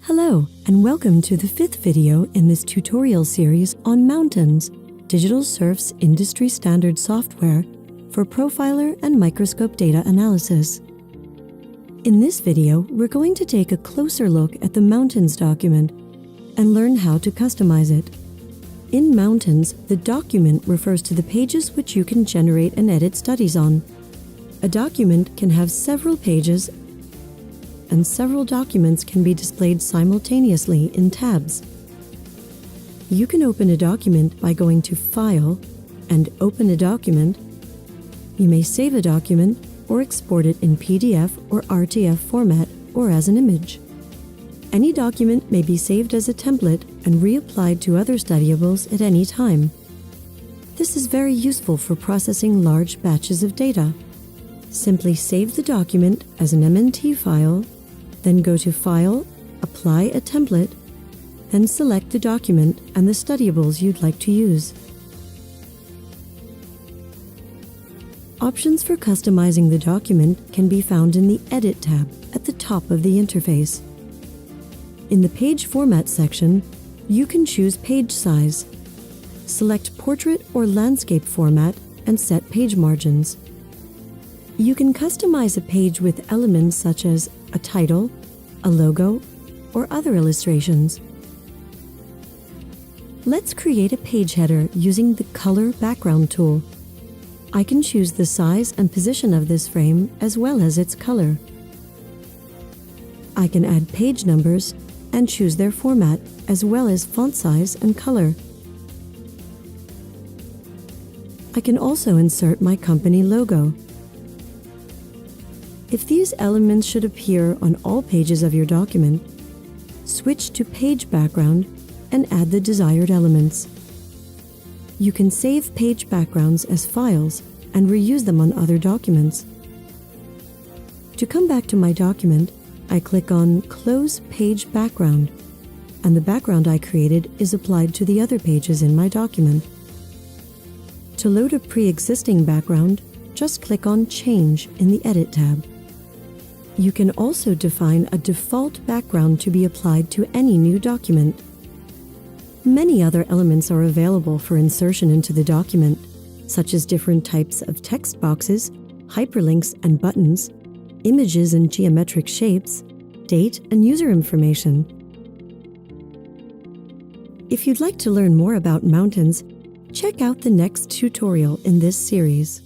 Hello, and welcome to the 5th video in this tutorial series on Mountains, Digital Surf's industry standard software for profiler and microscope data analysis. In this video, we're going to take a closer look at the Mountains document and learn how to customize it. In Mountains, the document refers to the pages which you can generate and edit studies on. A document can have several pages, and several documents can be displayed simultaneously in tabs. You can open a document by going to File and Open a Document. You may save a document or export it in PDF or RTF format or as an image. Any document may be saved as a template and reapplied to other studiables at any time. This is very useful for processing large batches of data. Simply save the document as an MNT file, then go to File, Apply a Template, then select the document and the studiables you'd like to use. Options for customizing the document can be found in the Edit tab at the top of the interface. In the Page Format section, you can choose page size. Select Portrait or Landscape format and set page margins. You can customize a page with elements such as a title, a logo, or other illustrations. Let's create a page header using the Color Background tool. I can choose the size and position of this frame as well as its color. I can add page numbers and choose their format as well as font size and color. I can also insert my company logo. If these elements should appear on all pages of your document, switch to Page Background and add the desired elements. You can save page backgrounds as files and reuse them on other documents. To come back to my document, I click on Close Page Background, and the background I created is applied to the other pages in my document. To load a pre-existing background, just click on Change in the Edit tab. You can also define a default background to be applied to any new document. Many other elements are available for insertion into the document, such as different types of text boxes, hyperlinks and buttons, images and geometric shapes, date and user information. If you'd like to learn more about Mountains, check out the next tutorial in this series.